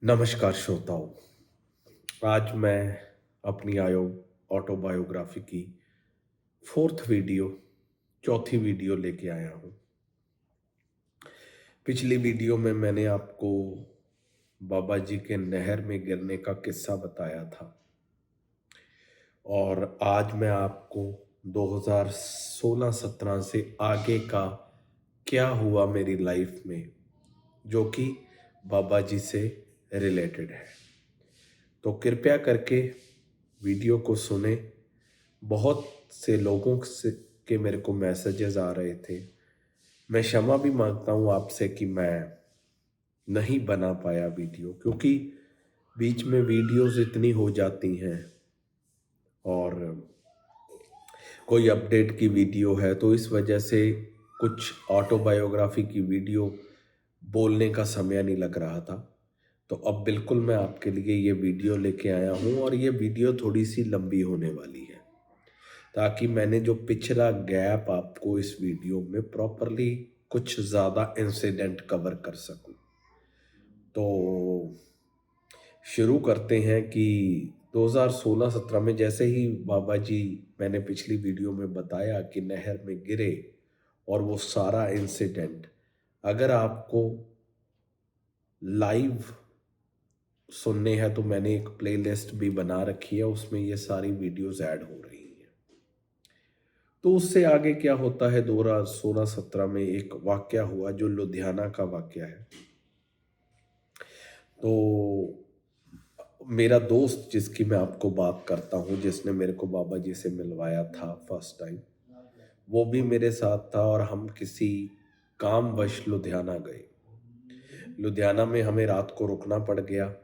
नमस्कार श्रोताओं। आज मैं अपनी आयो ऑटोबायोग्राफी की फोर्थ वीडियो चौथी वीडियो लेके आया हूँ। पिछली वीडियो में मैंने आपको बाबा जी के नहर में गिरने का किस्सा बताया था और आज मैं आपको 2016-17 से आगे का क्या हुआ मेरी लाइफ में जो कि बाबा जी से रिलेटेड है। तो कृपया करके वीडियो को सुने। बहुत से लोगों से के मेरे को मैसेजेस आ रहे थे। मैं क्षमा भी मांगता हूँ आपसे कि मैं नहीं बना पाया वीडियो, क्योंकि बीच में वीडियोस इतनी हो जाती हैं और कोई अपडेट की वीडियो है तो इस वजह से कुछ ऑटोबायोग्राफी की वीडियो बोलने का समय नहीं लग रहा था। तो अब बिल्कुल मैं आपके लिए ये वीडियो लेके आया हूँ और ये वीडियो थोड़ी सी लंबी होने वाली है ताकि मैंने जो पिछला गैप आपको इस वीडियो में प्रॉपरली कुछ ज़्यादा इंसिडेंट कवर कर सकूं। तो शुरू करते हैं कि 2016-17 में जैसे ही बाबा जी, मैंने पिछली वीडियो में बताया कि नहर में गिरे और वो सारा इंसिडेंट अगर आपको लाइव सुनने हैं तो मैंने एक प्लेलिस्ट भी बना रखी है, उसमें ये सारी वीडियोस ऐड हो रही हैं। तो उससे आगे क्या होता है, 2016-17 में एक वाकया हुआ जो लुधियाना का वाकया है। तो मेरा दोस्त जिसकी मैं आपको बात करता हूँ, जिसने मेरे को बाबा जी से मिलवाया था फर्स्ट टाइम, वो भी मेरे साथ था और हम किसी कामवश लुधियाना गए। लुधियाना में हमें रात को रुकना पड़ गया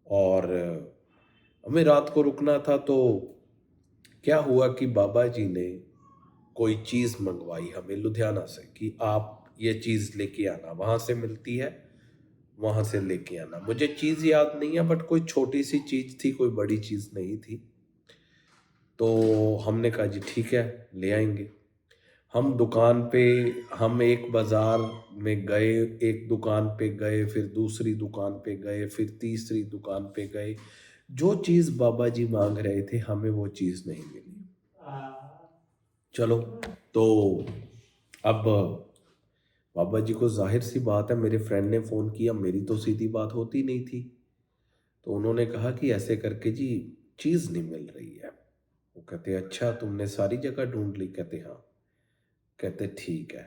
और हमें रात को रुकना था। तो क्या हुआ कि बाबा जी ने कोई चीज़ मंगवाई हमें लुधियाना से कि आप ये चीज़ लेके आना, वहाँ से मिलती है, वहाँ से लेके आना। मुझे चीज़ याद नहीं है बट कोई छोटी सी चीज़ थी, कोई बड़ी चीज़ नहीं थी। तो हमने कहा जी ठीक है, ले आएंगे। हम दुकान पे, हम एक बाज़ार में गए, एक दुकान पे गए, फिर दूसरी दुकान पे गए, फिर तीसरी दुकान पे गए। जो चीज़ बाबा जी मांग रहे थे हमें वो चीज़ नहीं मिली। चलो, तो अब बाबा जी को जाहिर सी बात है, मेरे फ्रेंड ने फ़ोन किया, मेरी तो सीधी बात होती नहीं थी। तो उन्होंने कहा कि ऐसे करके जी चीज़ नहीं मिल रही है। वो कहते अच्छा तुमने सारी जगह ढूंढ ली? कहते हाँ। कहते ठीक है।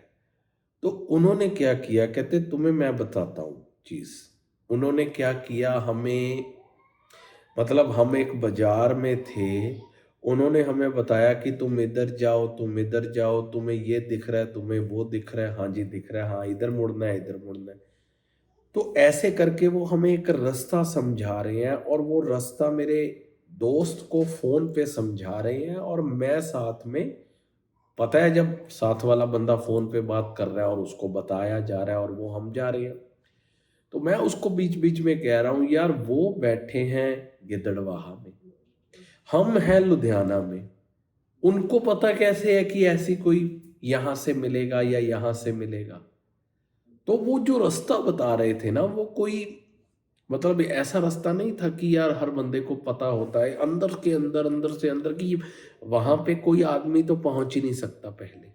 तो उन्होंने क्या किया, कहते तुम्हें मैं बताता हूँ चीज़। उन्होंने क्या किया, हमें, मतलब हम एक बाजार में थे, उन्होंने हमें बताया कि तुम इधर जाओ, तुम इधर जाओ, तुम्हें ये दिख रहा है, तुम्हें वो दिख रहा है, हाँ जी दिख रहा है, हाँ इधर मुड़ना है, इधर मुड़ना है। तो ऐसे करके वो हमें एक रास्ता समझा रहे हैं और वो रास्ता मेरे दोस्त को फोन पे समझा रहे हैं और मैं साथ में, पता है जब साथ वाला बंदा फोन पे बात कर रहा है और उसको बताया जा रहा है और वो हम जा रहे हैं, तो मैं उसको बीच बीच में कह रहा हूँ यार वो बैठे हैं गिद्धड़वाहा में, हम हैं लुधियाना में, उनको पता कैसे है कि ऐसी कोई यहाँ से मिलेगा या यहाँ से मिलेगा। तो वो जो रास्ता बता रहे थे ना, वो कोई, मतलब ऐसा रास्ता नहीं था कि यार हर बंदे को पता होता है, अंदर के अंदर, अंदर से अंदर की, वहां पे कोई आदमी तो पहुंच ही नहीं सकता पहले।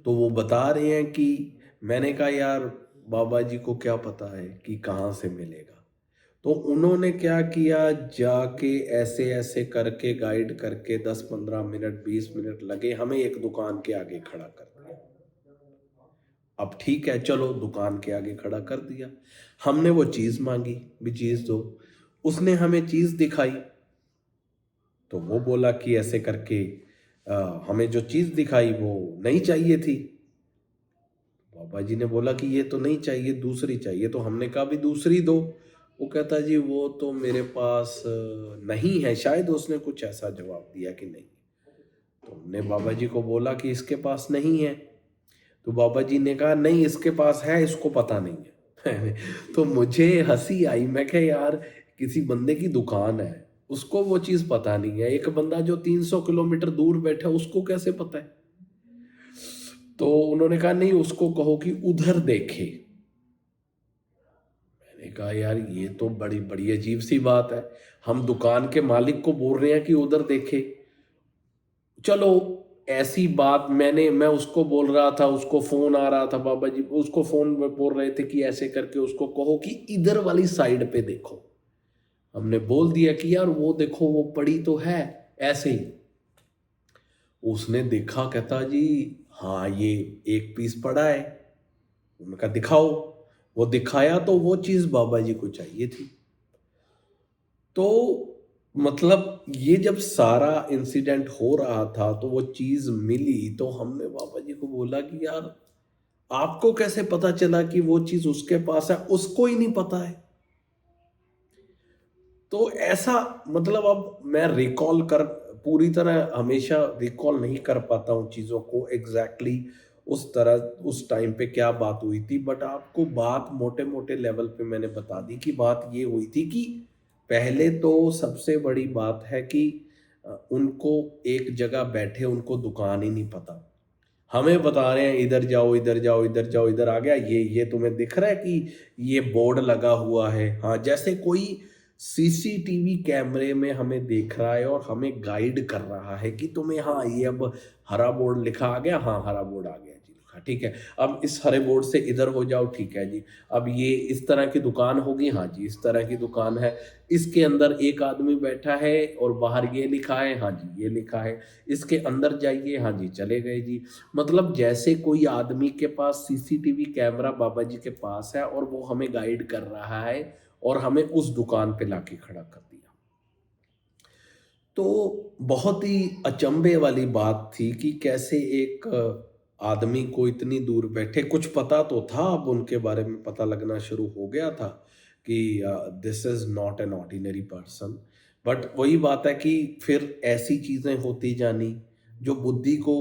तो वो बता रहे हैं कि, मैंने कहा यार बाबा जी को क्या पता है कि कहाँ से मिलेगा। तो उन्होंने क्या किया, जाके ऐसे ऐसे करके गाइड करके 10-15 मिनट 20 मिनट लगे, हमें एक दुकान के आगे खड़ा कर दिया। अब ठीक है, चलो दुकान के आगे खड़ा कर दिया, हमने वो चीज़ मांगी भी चीज़ दो, उसने हमें चीज़ दिखाई। तो वो बोला कि ऐसे करके हमें जो चीज़ दिखाई वो नहीं चाहिए थी। बाबा जी ने बोला कि ये तो नहीं चाहिए, दूसरी चाहिए। तो हमने कहा भी दूसरी दो। वो कहता जी वो तो मेरे पास नहीं है, शायद उसने कुछ ऐसा जवाब दिया कि नहीं। तो हमने बाबा जी को बोला कि इसके पास नहीं है। तो बाबा जी ने कहा नहीं इसके पास है, इसको पता नहीं है। तो मुझे हंसी आई, मैं कहा यार किसी बंदे की दुकान है, उसको वो चीज़ पता नहीं है, एक बंदा जो 300 किलोमीटर दूर बैठा उसको कैसे पता है। तो उन्होंने कहा नहीं उसको कहो कि उधर देखे। मैंने कहा यार ये तो बड़ी बड़ी अजीब सी बात है, हम दुकान के मालिक को बोल रहे हैं कि उधर देखे। चलो ऐसी बात, मैं उसको बोल रहा था, उसको फोन आ रहा था, बाबा जी उसको फोन में बोल रहे थे कि ऐसे करके उसको कहो कि इधर वाली साइड पे देखो। हमने बोल दिया कि यार वो देखो वो पड़ी तो है ऐसे ही। उसने देखा, कहता जी हाँ ये एक पीस पड़ा है। उन्होंने कहा दिखाओ। वो दिखाया तो वो चीज बाबा जी को चाहिए थी। तो मतलब ये जब सारा इंसिडेंट हो रहा था तो वो चीज मिली, तो हमने बाबा जी को बोला कि यार आपको कैसे पता चला कि वो चीज उसके पास है, उसको ही नहीं पता है। तो ऐसा मतलब अब मैं रिकॉल कर पूरी तरह हमेशा रिकॉल नहीं कर पाता हूँ चीज़ों को एग्जैक्टली उस तरह उस टाइम पे क्या बात हुई थी, बट आपको बात मोटे मोटे लेवल पे मैंने बता दी कि बात ये हुई थी कि पहले तो सबसे बड़ी बात है कि उनको एक जगह बैठे उनको दुकान ही नहीं पता। हमें बता रहे हैं इधर जाओ इधर जाओ इधर जाओ, इधर आ गया ये तुम्हें दिख रहा है कि ये बोर्ड लगा हुआ है, हाँ जैसे कोई सीसीटीवी कैमरे में हमें देख रहा है और हमें गाइड कर रहा है कि तुम्हें हाँ ये अब हरा बोर्ड लिखा आ गया, हाँ हरा बोर्ड आ गया जी लिखा, ठीक है अब इस हरे बोर्ड से इधर हो जाओ, ठीक है जी अब ये इस तरह की दुकान होगी, हाँ जी इस तरह की दुकान है, इसके अंदर एक आदमी बैठा है और बाहर ये लिखा है, हाँ जी ये लिखा है, इसके अंदर जाइए, हाँ जी चले गए जी। मतलब जैसे कोई आदमी के पास सीसीटीवी कैमरा बाबा जी के पास है और वो हमें गाइड कर रहा है और हमें उस दुकान पे लाके खड़ा कर दिया। तो बहुत ही अचंभे वाली बात थी कि कैसे एक आदमी को इतनी दूर बैठे कुछ पता तो था, अब उनके बारे में पता लगना शुरू हो गया था कि this is not an ordinary person. But वही बात है कि फिर ऐसी चीजें होती जानी जो बुद्धि को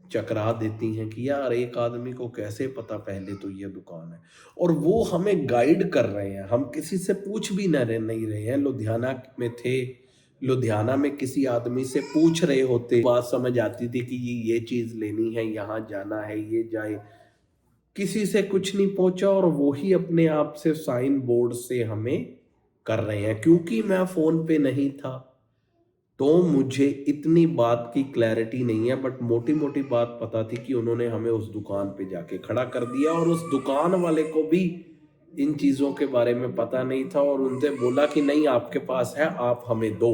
चकरा देती हैं कि यार एक आदमी को कैसे पता पहले तो ये दुकान है, और वो हमें गाइड कर रहे हैं, हम किसी से पूछ भी नहीं रहे हैं। लुधियाना में थे, लुधियाना में किसी आदमी से पूछ रहे होते बात समझ आती थी कि ये चीज लेनी है, यहाँ जाना है, ये जाए, किसी से कुछ नहीं पहुंचा और वो ही अपने आप से साइन बोर्ड से हमें कर रहे हैं। क्योंकि मैं फोन पे नहीं था तो मुझे इतनी बात की क्लैरिटी नहीं है, बट मोटी मोटी बात पता थी कि उन्होंने हमें उस दुकान पे जाके खड़ा कर दिया और उस दुकान वाले को भी इन चीजों के बारे में पता नहीं था और उनसे बोला कि नहीं आपके पास है आप हमें दो।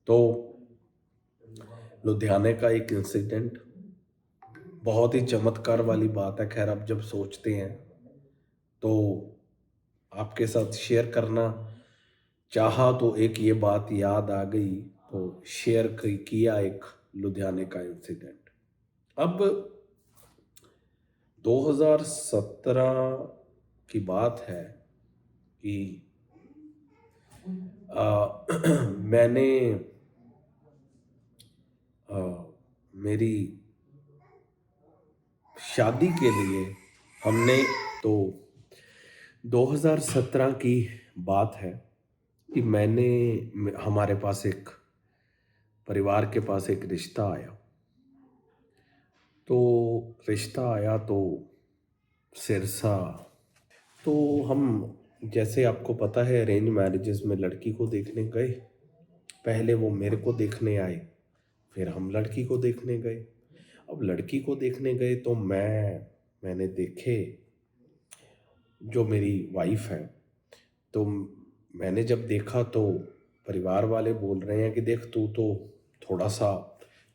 तो लुधियाने का एक इंसिडेंट बहुत ही चमत्कार वाली बात है। खैर अब जब सोचते हैं तो आपके साथ शेयर करना चाहा तो एक ये बात याद आ गई तो शेयर किया एक लुधियाने का इंसिडेंट। अब 2017 की बात है कि मैंने अ, मेरी शादी के लिए हमने तो 2017 की बात है कि हमारे पास एक परिवार के पास एक रिश्ता आया। तो रिश्ता आया तो सिरसा। तो हम, जैसे आपको पता है अरेंज मैरिजेस में लड़की को देखने गए, पहले वो मेरे को देखने आए, फिर हम लड़की को देखने गए। अब लड़की को देखने गए तो मैंने देखे जो मेरी वाइफ है, तो मैंने जब देखा तो परिवार वाले बोल रहे हैं कि देख तू तो थोड़ा सा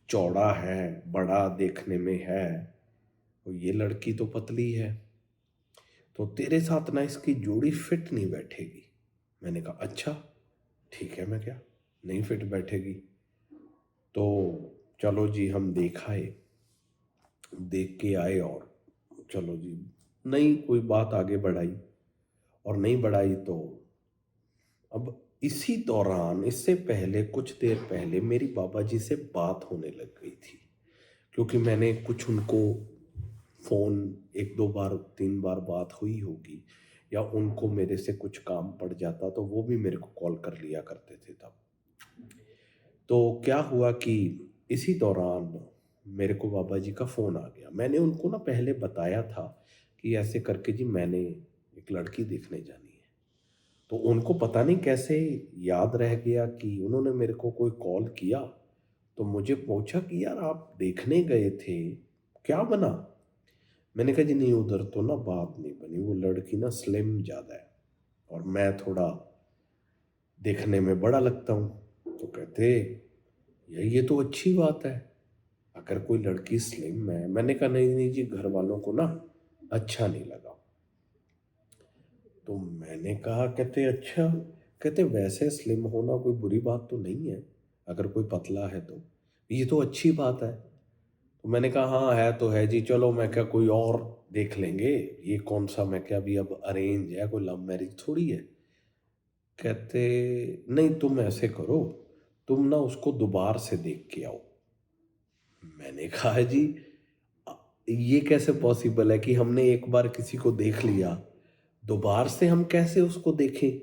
चौड़ा है, बड़ा देखने में है, और ये लड़की तो पतली है, तो तेरे साथ ना इसकी जोड़ी फिट नहीं बैठेगी। मैंने कहा अच्छा ठीक है, मैं क्या नहीं फिट बैठेगी। तो चलो जी हम देख के आए और चलो जी नहीं कोई बात आगे बढ़ाई, और नहीं बढ़ाई तो अब इसी दौरान इससे पहले कुछ देर पहले मेरी बाबा जी से बात होने लग गई थी, क्योंकि मैंने कुछ उनको फ़ोन एक दो बार तीन बार बात हुई होगी, या उनको मेरे से कुछ काम पड़ जाता तो वो भी मेरे को कॉल कर लिया करते थे तब। तो क्या हुआ कि इसी दौरान मेरे को बाबा जी का फ़ोन आ गया। मैंने उनको ना पहले बताया था कि ऐसे करके जी मैंने एक एक लड़की देखने जानी है। तो उनको पता नहीं कैसे याद रह गया कि उन्होंने मेरे को कोई कॉल किया, तो मुझे पूछा कि यार आप देखने गए थे, क्या बना? मैंने कहा जी नहीं, उधर तो ना बात नहीं बनी, वो लड़की ना स्लिम ज़्यादा है और मैं थोड़ा देखने में बड़ा लगता हूँ। तो कहते ये तो अच्छी बात है, अगर कोई लड़की स्लिम है। मैंने कहा नहीं नहीं जी, घर वालों को ना अच्छा नहीं लगा। तो मैंने कहा, कहते अच्छा, कहते वैसे स्लिम होना कोई बुरी बात तो नहीं है, अगर कोई पतला है तो ये तो अच्छी बात है। तो मैंने कहा हाँ है तो है जी, चलो मैं क्या कोई और देख लेंगे, ये कौन सा, मैं क्या अभी अब अरेंज है, कोई लव मैरिज थोड़ी है। कहते नहीं, तुम ऐसे करो, तुम ना उसको दोबारा से देख के आओ। मैंने कहा जी अ, ये कैसे पॉसिबल है कि हमने एक बार किसी को देख लिया, दोबारा से हम कैसे उसको देखें?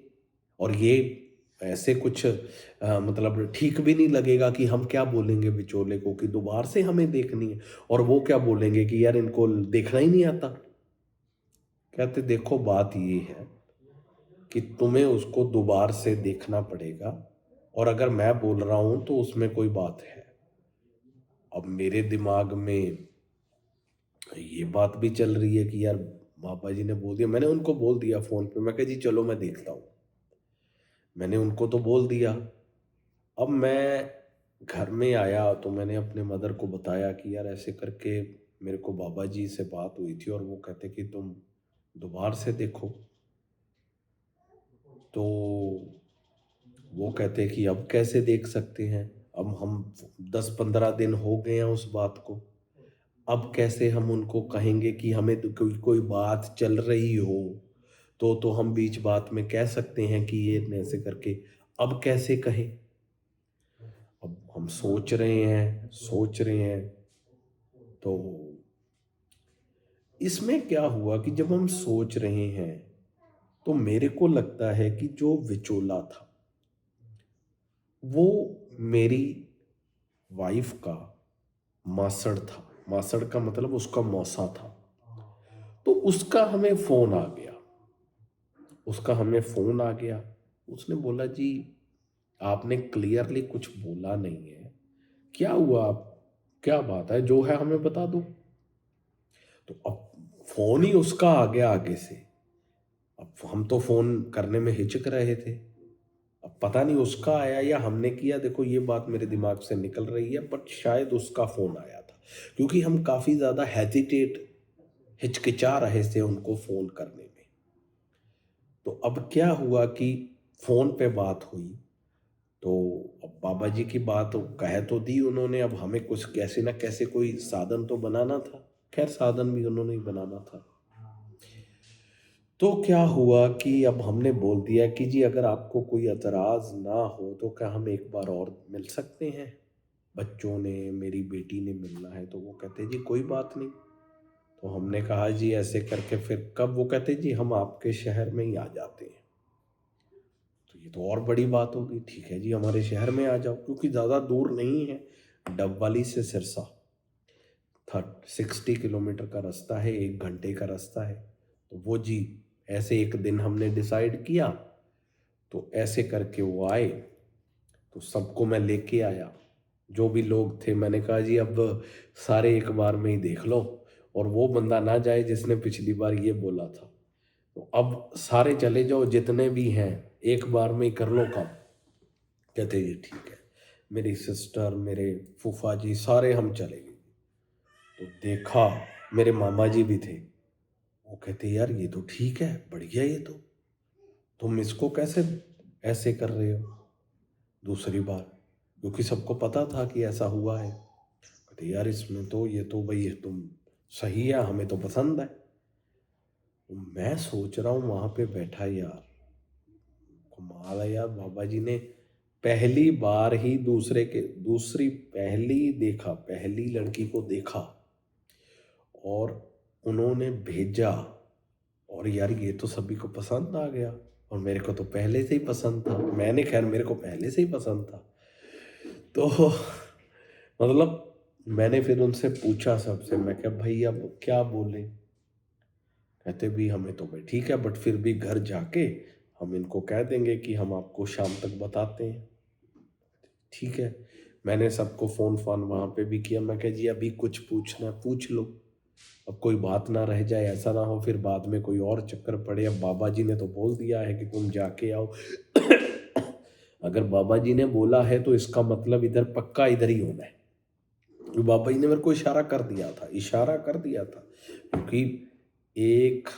और ये ऐसे कुछ मतलब ठीक भी नहीं लगेगा कि हम क्या बोलेंगे विचोले को कि दोबारा से हमें देखनी है, और वो क्या बोलेंगे कि यार इनको देखना ही नहीं आता। कहते देखो बात ये है कि तुम्हें उसको दोबारा से देखना पड़ेगा, और अगर मैं बोल रहा हूं तो उसमें कोई बात है। अब मेरे दिमाग में ये बात भी चल रही है कि यार पापा जी ने बोल दिया, मैंने उनको बोल दिया फोन पे, मैं कहा जी चलो मैं देखता हूँ, मैंने उनको तो बोल दिया। अब मैं घर में आया तो मैंने अपने मदर को बताया कि यार ऐसे करके मेरे को बाबा जी से बात हुई थी और वो कहते कि तुम दोबारा से देखो। तो वो कहते कि अब कैसे देख सकते हैं, अब हम 10-15 दिन हो गए हैं उस बात को, अब कैसे हम उनको कहेंगे कि हमें तो कोई कोई बात चल रही हो, तो हम बीच बात में कह सकते हैं कि ये ऐसे करके, अब कैसे कहें? अब हम सोच रहे हैं। तो इसमें क्या हुआ कि जब हम सोच रहे हैं तो मेरे को लगता है कि जो विचोला था वो मेरी वाइफ का मासड़ था। मासड़ का मतलब उसका मौसा था। तो उसका हमें फोन आ गया। उसने बोला जी आपने क्लियरली कुछ बोला नहीं है, क्या हुआ, आप क्या बात है, जो है हमें बता दो। तो अब फोन ही उसका आ गया आगे से। अब हम तो फोन करने में हिचक रहे थे, अब पता नहीं उसका आया या हमने किया, देखो ये बात मेरे दिमाग से निकल रही है, बट शायद उसका फोन आया था, क्योंकि हम काफी ज्यादा हेजिटेट, हिचकिचा रहे थे उनको फोन करने में। तो अब क्या हुआ कि फोन पे बात हुई, तो अब बाबा जी की बात कह तो दी उन्होंने, अब हमें कुछ कैसे ना कैसे कोई साधन तो बनाना था। खैर साधन भी उन्होंने ही बनाना था। तो क्या हुआ कि अब हमने बोल दिया कि जी अगर आपको कोई एतराज़ ना हो तो क्या हम एक बार और मिल सकते हैं, बच्चों ने, मेरी बेटी ने मिलना है। तो वो कहते जी कोई बात नहीं। तो हमने कहा जी ऐसे करके फिर कब, वो कहते जी हम आपके शहर में ही आ जाते हैं। तो ये तो और बड़ी बात होगी, ठीक है जी हमारे शहर में आ जाओ, क्योंकि ज़्यादा दूर नहीं है, डबवाली से सिरसा 60 किलोमीटर का रास्ता है, 1 घंटे का रास्ता है। तो वो जी ऐसे एक दिन हमने डिसाइड किया, तो ऐसे करके वो आए। तो सबको मैं लेके आया, जो भी लोग थे, मैंने कहा जी अब सारे एक बार में ही देख लो, और वो बंदा ना जाए जिसने पिछली बार ये बोला था। तो अब सारे चले जाओ जितने भी हैं, एक बार में ही कर लो काम। कहते ये ठीक है। मेरी सिस्टर, मेरे फूफा जी, सारे हम चले गए। तो देखा, मेरे मामा जी भी थे। वो कहते यार ये तो ठीक है, बढ़िया, ये तो तुम इसको कैसे ऐसे कर रहे हो दूसरी बार, क्योंकि सबको पता था कि ऐसा हुआ है। कहते यार इसमें तो ये तो भाई तुम सही है, हमें तो पसंद है। तो मैं सोच रहा हूँ वहां पे बैठा यार, कमाल है यार, बाबा जी ने पहली बार ही पहली लड़की को देखा और उन्होंने भेजा, और यार ये तो सभी को पसंद आ गया, और मेरे को तो पहले से ही पसंद था, मैंने खैर मेरे को पहले से ही पसंद था। तो मतलब मैंने फिर उनसे पूछा सबसे, मैं क्या भाई अब क्या बोले? कहते भी हमें तो भाई ठीक है, बट फिर भी घर जाके हम इनको कह देंगे कि हम आपको शाम तक बताते हैं। ठीक है, मैंने सबको फ़ोन फ़ान वहाँ पे भी किया। मैं कहा जी अभी कुछ पूछना है पूछ लो, अब कोई बात ना रह जाए, ऐसा ना हो फिर बाद में कोई और चक्कर पड़े। अब बाबा जी ने तो बोल दिया है कि तुम जाके आओ। अगर बाबा जी ने बोला है तो इसका मतलब इधर पक्का इधर ही होना है। तो बाबा जी ने मेरे को इशारा कर दिया था, इशारा कर दिया था, क्योंकि एक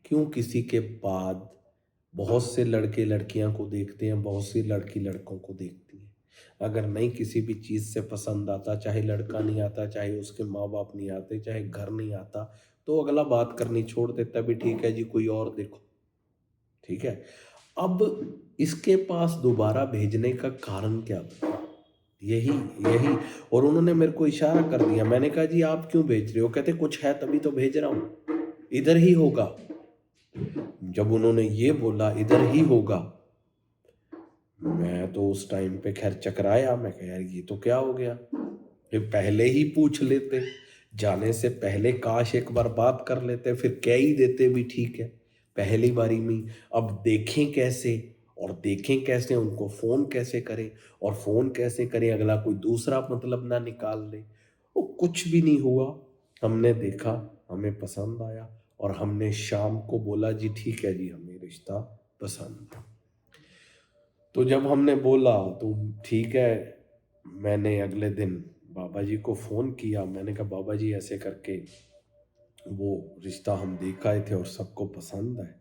क्यों किसी के बाद बहुत से लड़के लड़कियां को देखते हैं, बहुत सी लड़की लड़कों को देखती है। अगर नहीं किसी भी चीज़ से पसंद आता, चाहे लड़का नहीं आता, चाहे उसके माँ बाप नहीं आते, चाहे घर नहीं आता, तो अगला बात करनी छोड़ देता भी ठीक है जी कोई और देखो। ठीक है, अब इसके पास दोबारा भेजने का कारण क्या था? यही यही और उन्होंने मेरे को इशारा कर दिया। मैंने कहा जी आप क्यों भेज रहे हो? कहते कुछ है तभी तो भेज रहा हूँ, इधर ही होगा। जब उन्होंने ये बोला इधर ही होगा, मैं तो उस टाइम पे खैर चकराया। मैं कहा यार ये तो क्या हो गया, ये पहले ही पूछ लेते, जाने से पहले काश एक बार बात कर लेते, फिर कह ही देते भी ठीक है पहली बारी में। अब देखें कैसे, और देखें कैसे उनको फ़ोन कैसे करें, और फ़ोन कैसे करें अगला कोई दूसरा मतलब ना निकाल ले। वो कुछ भी नहीं हुआ। हमने देखा, हमें पसंद आया, और हमने शाम को बोला जी ठीक है जी हमें रिश्ता पसंद है। तो जब हमने बोला तो ठीक है, मैंने अगले दिन बाबा जी को फ़ोन किया। मैंने कहा बाबा जी ऐसे करके वो रिश्ता हम देख आए थे और सबको पसंद है।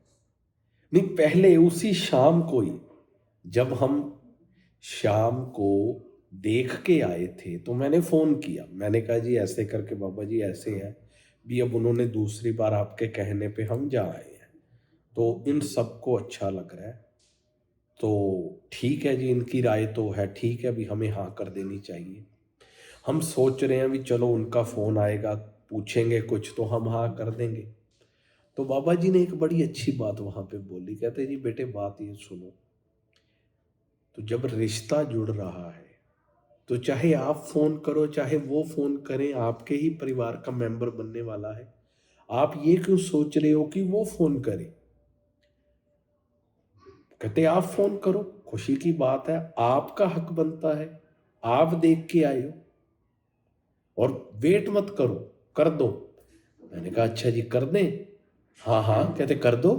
नहीं, पहले उसी शाम को ही, जब हम शाम को देख के आए थे तो मैंने फ़ोन किया। मैंने कहा जी ऐसे करके बाबा जी ऐसे है भी, अब उन्होंने दूसरी बार आपके कहने पे हम जा आए हैं, तो इन सबको अच्छा लग रहा है, तो ठीक है जी इनकी राय तो है ठीक है, अभी हमें हाँ कर देनी चाहिए। हम सोच रहे हैं भी चलो उनका फ़ोन आएगा, पूछेंगे कुछ तो हम हाँ कर देंगे। तो बाबा जी ने एक बड़ी अच्छी बात वहाँ पे बोली। कहते जी बेटे बात ये सुनो, तो जब रिश्ता जुड़ रहा है तो चाहे आप फ़ोन करो चाहे वो फ़ोन करें, आपके ही परिवार का मेंबर बनने वाला है। आप ये क्यों सोच रहे हो कि वो फ़ोन करे? कहते आप फ़ोन करो, खुशी की बात है, आपका हक बनता है, आप देख के आए हो, और वेट मत करो, कर दो। मैंने कहा अच्छा जी कर दें? हाँ हाँ, कहते कर दो।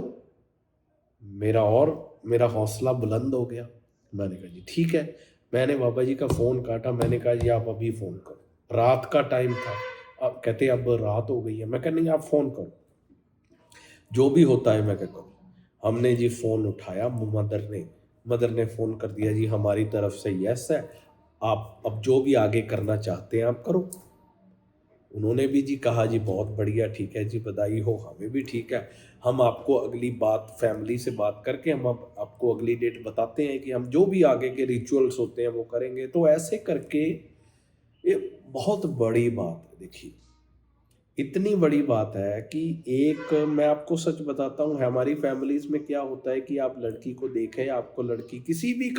मेरा हौसला बुलंद हो गया। मैंने कहा जी ठीक है। मैंने बाबा जी का फ़ोन काटा। मैंने कहा जी आप अभी फ़ोन करो। रात का टाइम था। अब कहते अब रात हो गई है। मैं कहा नहीं आप फ़ोन करो, जो भी होता है मैं क्या करूँ। हमने जी फ़ोन उठाया, मदर ने फ़ोन कर दिया जी हमारी तरफ से यस है, आप अब जो भी आगे करना चाहते हैं आप करो। उन्होंने भी जी कहा जी बहुत बढ़िया, ठीक है जी बधाई हो, हमें भी ठीक है। हम आपको अगली बात फैमिली से बात करके हम अब आपको अगली डेट बताते हैं कि हम जो भी आगे के रिचुअल्स होते हैं वो करेंगे। तो ऐसे करके ये बहुत बड़ी बात है। देखिए इतनी बड़ी बात है कि एक मैं आपको सच बताता हूँ, हमारी फैमिलीज में क्या होता है कि आप लड़की को देखें, आपको लड़की किसी भी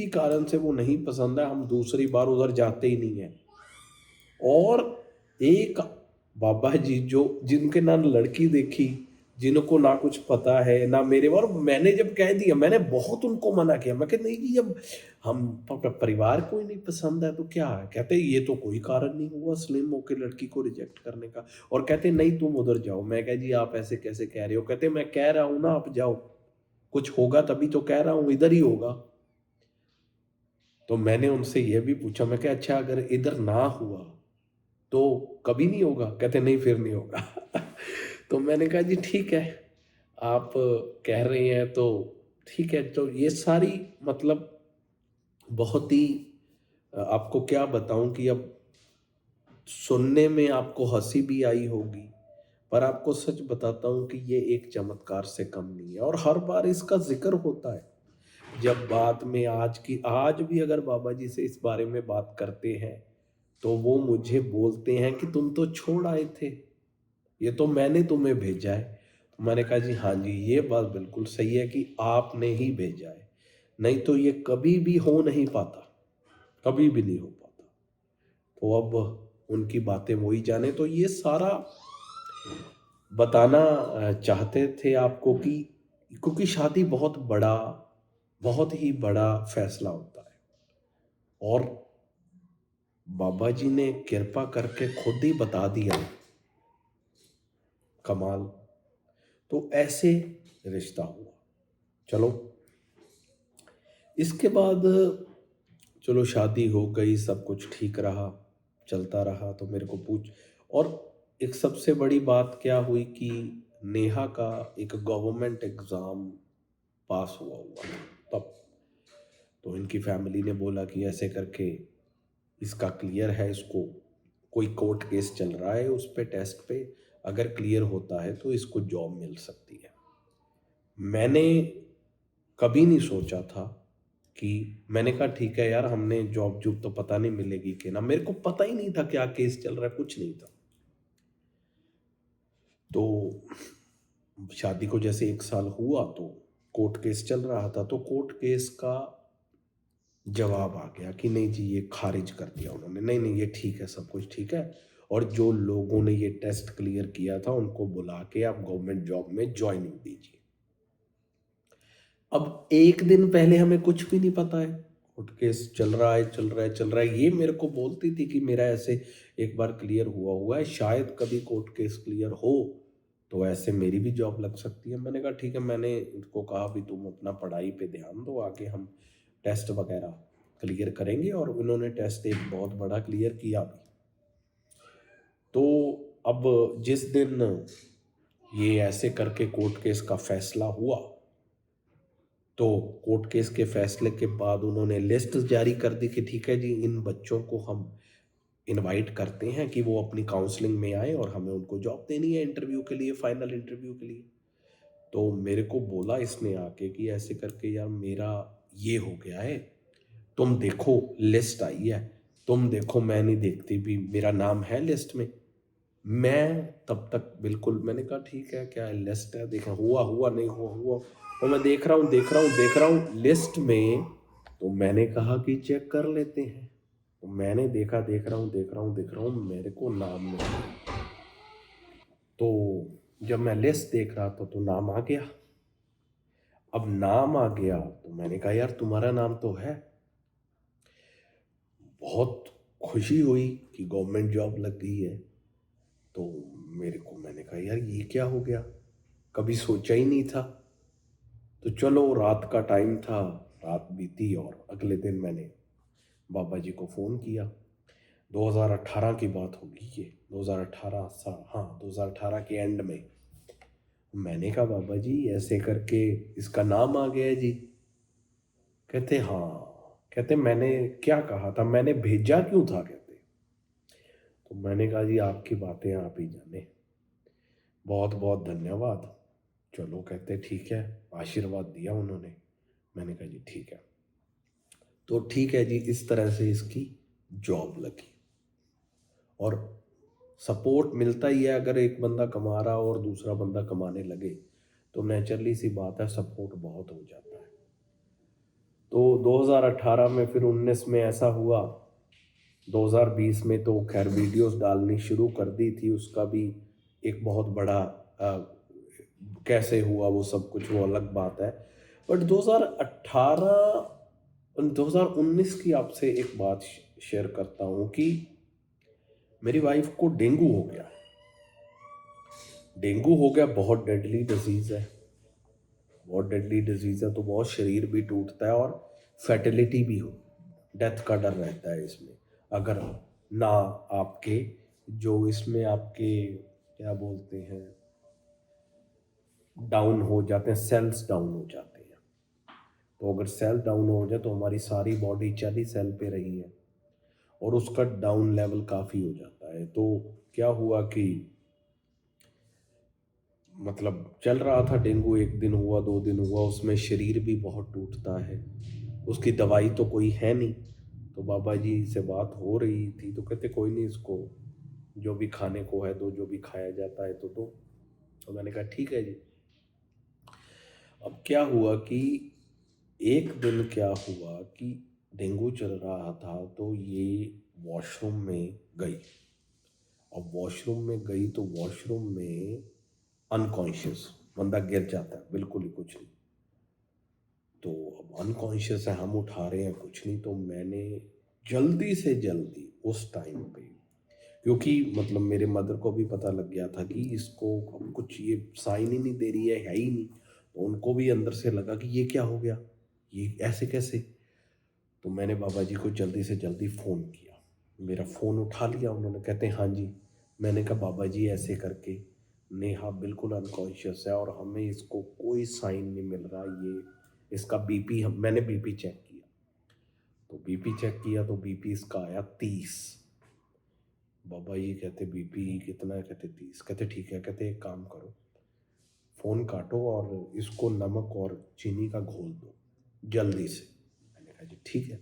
कारण से वो नहीं पसंद है, हम दूसरी बार उधर जाते ही नहीं है। और एक बाबा जी जो जिनके ना लड़की देखी, जिनको ना कुछ पता है ना मेरे, और मैंने जब कह दिया, मैंने बहुत उनको मना किया। मैं कहता नहीं जी जब हम परिवार को ही नहीं पसंद है तो क्या है। कहते ये तो कोई कारण नहीं हुआ स्लिम होके लड़की को रिजेक्ट करने का। और कहते नहीं तुम उधर जाओ। मैं कह जी आप ऐसे कैसे कह रहे हो। कहते मैं कह रहा हूँ ना आप जाओ, कुछ होगा तभी तो कह रहा हूँ, इधर ही होगा। तो मैंने उनसे यह भी पूछा, मैं कहा अच्छा अगर इधर ना हुआ तो कभी नहीं होगा। कहते नहीं फिर नहीं होगा। तो मैंने कहा जी ठीक है, आप कह रहे हैं तो ठीक है। तो ये सारी मतलब बहुत ही आपको क्या बताऊं कि अब सुनने में आपको हंसी भी आई होगी, पर आपको सच बताता हूं कि ये एक चमत्कार से कम नहीं है, और हर बार इसका जिक्र होता है। जब बाद में आज भी अगर बाबा जी से इस बारे में बात करते हैं तो वो मुझे बोलते हैं कि तुम तो छोड़ आए थे, ये तो मैंने तुम्हें भेजा है। तो मैंने कहा जी हाँ जी ये बात बिल्कुल सही है कि आपने ही भेजा है, नहीं तो ये कभी भी हो नहीं पाता, कभी भी नहीं हो पाता। तो अब उनकी बातें वो ही जाने। तो ये सारा बताना चाहते थे आपको कि क्योंकि शादी बहुत ही बड़ा फैसला होता है और बाबा जी ने कृपा करके खुद ही बता दिया। कमाल। तो ऐसे रिश्ता हुआ। चलो, इसके बाद चलो शादी हो गई, सब कुछ ठीक रहा, चलता रहा। तो मेरे को पूछ, और एक सबसे बड़ी बात क्या हुई कि नेहा का एक गवर्नमेंट एग्ज़ाम पास हुआ हुआ था तब। तो इनकी फैमिली ने बोला कि ऐसे करके इसका क्लियर है, इसको कोई कोर्ट केस चल रहा है उस पे, टेस्ट पे अगर क्लियर होता है तो इसको जॉब मिल सकती है। मैंने कभी नहीं सोचा था कि, मैंने कहा ठीक है यार, हमने जॉब जॉब तो पता नहीं मिलेगी कि ना, मेरे को पता ही नहीं था क्या केस चल रहा है, कुछ नहीं था। तो शादी को जैसे 1 साल हुआ तो कोर्ट केस चल रहा था, तो कोर्ट केस का जवाब आ गया कि नहीं जी, ये खारिज कर दिया उन्होंने, नहीं नहीं ये ठीक है, सब कुछ ठीक है। और जो लोगों ने ये टेस्ट क्लियर किया था उनको बुला के आप गवर्नमेंट जॉब में ज्वाइनिंग दीजिए। अब एक दिन पहले हमें कुछ भी नहीं पता है, कोर्ट केस चल रहा है चल रहा है चल रहा है। ये मेरे को बोलती थी कि मेरा ऐसे एक बार क्लियर हुआ हुआ है, शायद कभी कोर्ट केस क्लियर हो तो ऐसे मेरी भी जॉब लग सकती है। मैंने कहा ठीक है। मैंने इनको कहा भी तुम अपना पढ़ाई पे ध्यान दो, आगे हम टेस्ट वगैरह क्लियर करेंगे। और उन्होंने टेस्ट एक बहुत बड़ा क्लियर किया भी। तो अब जिस दिन ये ऐसे करके कोर्ट केस का फैसला हुआ, तो कोर्ट केस के फैसले के बाद उन्होंने लिस्ट जारी कर दी कि ठीक है जी, इन बच्चों को हम इनवाइट करते हैं कि वो अपनी काउंसलिंग में आए और हमें उनको जॉब देनी है इंटरव्यू के लिए, फाइनल इंटरव्यू के लिए। तो मेरे को बोला इसने आके कि ऐसे करके यार मेरा ये हो गया है, तुम देखो लिस्ट आई है, तुम देखो। मैं नहीं देखती भी, मेरा नाम है लिस्ट में। मैं तब तक बिल्कुल, मैंने कहा ठीक है, क्या है लिस्ट है, देखा हुआ हुआ नहीं हुआ हुआ। और मैं देख रहा हूँ देख रहा हूँ देख रहा हूँ लिस्ट में। तो मैंने कहा कि चेक कर लेते हैं। तो मैंने देखा, देख रहा हूँ देख रहा हूँ देख रहा हूँ, मेरे को नाम नहीं। तो जब मैं लिस्ट देख रहा था तो नाम आ गया। अब नाम आ गया तो मैंने कहा यार तुम्हारा नाम तो है। बहुत खुशी हुई कि गवर्नमेंट जॉब लग गई है। तो मेरे को, मैंने कहा यार ये क्या हो गया, कभी सोचा ही नहीं था। तो चलो, रात का टाइम था, रात बीती और अगले दिन मैंने बाबा जी को फ़ोन किया। 2018 की बात होगी ये, 2018 सा, हाँ 2018 के एंड में। मैंने कहा बाबा जी ऐसे करके इसका नाम आ गया है जी। कहते हाँ। कहते मैंने क्या कहा था, मैंने भेजा क्यों था, कहते। तो मैंने कहा जी आपकी बातें आप ही जाने, बहुत बहुत धन्यवाद। चलो, कहते ठीक है, आशीर्वाद दिया उन्होंने। मैंने कहा जी ठीक है। तो ठीक है जी, इस तरह से इसकी जॉब लगी। और सपोर्ट मिलता ही है, अगर एक बंदा कमा रहा हो और दूसरा बंदा कमाने लगे तो नेचुरली सी बात है, सपोर्ट बहुत हो जाता है। तो 2018 में, फिर 19 में ऐसा हुआ। 2020 में तो खैर वीडियोस डालनी शुरू कर दी थी, उसका भी एक बहुत बड़ा कैसे हुआ वो सब कुछ, वो अलग बात है। बट 2018 2019 की आपसे एक बात शेयर करता हूँ कि मेरी वाइफ को डेंगू हो गया। डेंगू हो गया, बहुत डेडली डिजीज़ है। बहुत डेडली डिजीज़ है, तो बहुत शरीर भी टूटता है और फर्टिलिटी भी हो, डेथ का डर रहता है इसमें। अगर ना आपके, जो इसमें आपके क्या बोलते हैं, डाउन हो जाते हैं, सेल्स डाउन हो जाते हैं। तो अगर सेल डाउन हो जाए तो हमारी सारी बॉडी चल ही सेल पे रही है, और उसका डाउन लेवल काफ़ी हो जाता है। तो क्या हुआ कि मतलब चल रहा था डेंगू, 1 दिन हुआ 2 दिन हुआ, उसमें शरीर भी बहुत टूटता है। उसकी दवाई तो कोई है नहीं। तो बाबा जी से बात हो रही थी तो कहते कोई नहीं, इसको जो भी खाने को है दो, जो भी खाया जाता है तो दो। तो मैंने कहा ठीक है जी। अब क्या हुआ कि एक दिन क्या हुआ कि डेंगू चल रहा था, तो ये वॉशरूम में गई। अब वॉशरूम में गई तो वॉशरूम में अनकॉन्शियस, बंदा गिर जाता है, बिल्कुल ही कुछ नहीं। तो अब अनकॉन्शियस है, हम उठा रहे हैं कुछ नहीं, तो मैंने जल्दी से जल्दी उस टाइम पे, क्योंकि मतलब मेरे मदर को भी पता लग गया था कि इसको अब कुछ ये साइन ही नहीं दे रही है ही नहीं, तो उनको भी अंदर से लगा कि ये क्या हो गया, ये ऐसे कैसे। तो मैंने बाबा जी को जल्दी से जल्दी फ़ोन किया, मेरा फ़ोन उठा लिया उन्होंने, कहते हैं हाँ जी। मैंने कहा बाबा जी ऐसे करके नेहा बिल्कुल अनकॉन्शियस है और हमें इसको कोई साइन नहीं मिल रहा, ये इसका बीपी, हम मैंने बीपी चेक किया, तो बीपी चेक किया तो बीपी इसका आया 30। बाबा जी कहते बीपी कितना है, कहते 30। कहते ठीक है, कहते एक काम करो, फ़ोन काटो और इसको नमक और चीनी का घोल दो जल्दी से। मैंने कहा जी ठीक है।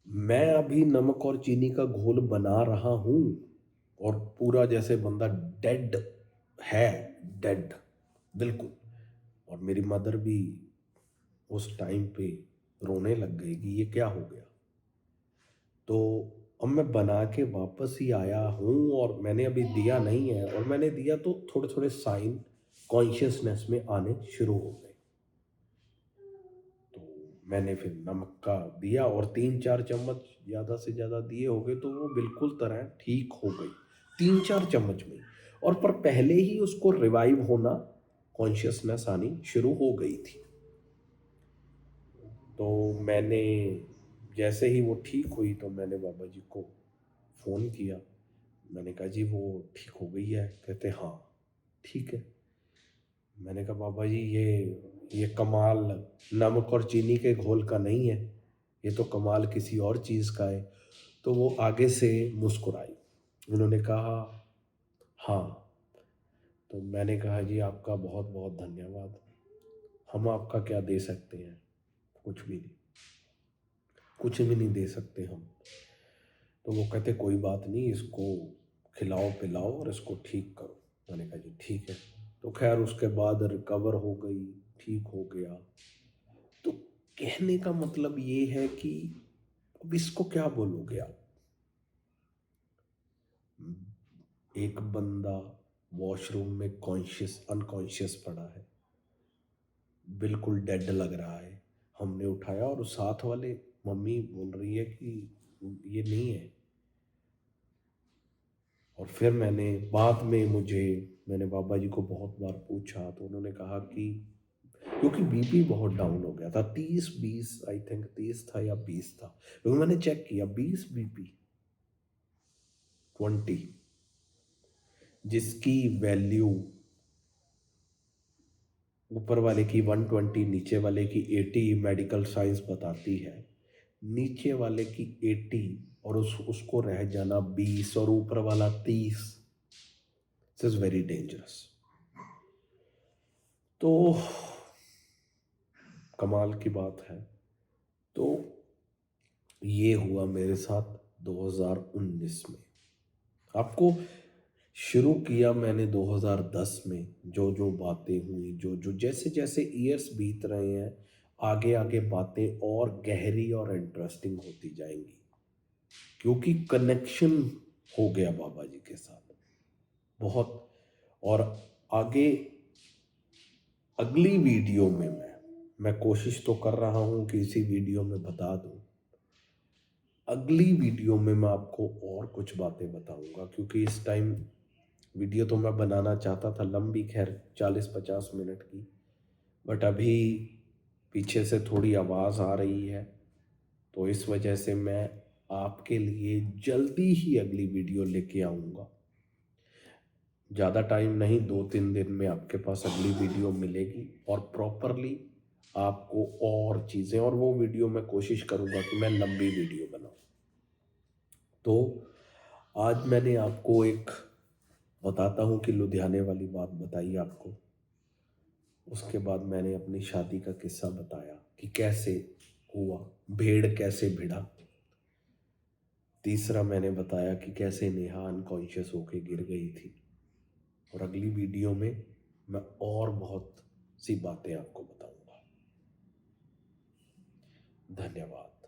मैं अभी नमक और चीनी का घोल बना रहा हूँ और पूरा जैसे बंदा डेड है, डेड बिल्कुल। और मेरी मदर भी उस टाइम पे रोने लग गई कि ये क्या हो गया। तो अब मैं बना के वापस ही आया हूँ और मैंने अभी दिया नहीं है, और मैंने दिया तो थोड़े थोड़े साइन कॉन्शियसनेस में आने शुरू हो गए। तो मैंने फिर नमक का दिया और 3-4 चम्मच ज़्यादा से ज़्यादा दिए हो गए, तो वो बिल्कुल तरह ठीक हो गई 3-4 चम्मच में। और पर पहले ही उसको रिवाइव होना, कॉन्शियसनेस आनी शुरू हो गई थी। तो मैंने जैसे ही वो ठीक हुई तो मैंने बाबा जी को फ़ोन किया। मैंने कहा जी वो ठीक हो गई है, कहते हाँ ठीक है। मैंने कहा बाबा जी ये कमाल नमक और चीनी के घोल का नहीं है, ये तो कमाल किसी और चीज़ का है। तो वो आगे से मुस्कुराई, उन्होंने कहा हाँ। तो मैंने कहा जी आपका बहुत बहुत धन्यवाद, हम आपका क्या दे सकते हैं, कुछ भी नहीं, कुछ भी नहीं दे सकते हम। तो वो कहते कोई बात नहीं, इसको खिलाओ पिलाओ और इसको ठीक करो। मैंने कहा जी ठीक है। तो खैर उसके बाद रिकवर हो गई, ठीक हो गया। तो कहने का मतलब ये है कि अब इसको क्या बोलोगे आप। एक बंदा वॉशरूम में कॉन्शियस अनकॉन्शियस पड़ा है, बिल्कुल डेड लग रहा है, हमने उठाया और साथ वाले मम्मी बोल रही है कि ये नहीं है। और फिर मैंने बाबा जी को बहुत बार पूछा तो उन्होंने कहा कि क्योंकि बीपी बहुत डाउन हो गया था, 30-20 आई थिंक 30 था या 20 था, क्योंकि मैंने चेक किया 20 बीपी 20, जिसकी वैल्यू ऊपर वाले की 120, नीचे वाले की 80 मेडिकल साइंस बताती है, नीचे वाले की 80 और उसको रह जाना 20 और ऊपर वाला 30, दिस इज वेरी डेंजरस। तो कमाल की बात है। तो ये हुआ मेरे साथ 2019 में। आपको शुरू किया मैंने 2010 में, जो जो बातें हुई, जो जो जैसे जैसे ईयर्स बीत रहे हैं, आगे आगे बातें और गहरी और इंटरेस्टिंग होती जाएंगी, क्योंकि कनेक्शन हो गया बाबा जी के साथ बहुत। और आगे अगली वीडियो में मैं कोशिश तो कर रहा हूँ कि इसी वीडियो में बता दूँ, अगली वीडियो में मैं आपको और कुछ बातें बताऊंगा, क्योंकि इस टाइम वीडियो तो मैं बनाना चाहता था लंबी, खैर 40-50 मिनट की, बट अभी पीछे से थोड़ी आवाज़ आ रही है, तो इस वजह से मैं आपके लिए जल्दी ही अगली वीडियो लेके आऊँगा। ज़्यादा टाइम नहीं, 2-3 दिन में आपके पास अगली वीडियो मिलेगी और प्रॉपरली आपको और चीज़ें, और वो वीडियो मैं कोशिश करूँगा कि मैं लंबी वीडियो बनाऊँ। तो आज मैंने आपको एक बताता हूँ कि लुधियाने वाली बात बताई आपको, उसके बाद मैंने अपनी शादी का किस्सा बताया कि कैसे हुआ, भेड़ कैसे भिड़ा। तीसरा मैंने बताया कि कैसे नेहा अनकॉन्शियस होके गिर गई थी। और अगली वीडियो में मैं और बहुत सी बातें आपको बताऊंगा। धन्यवाद।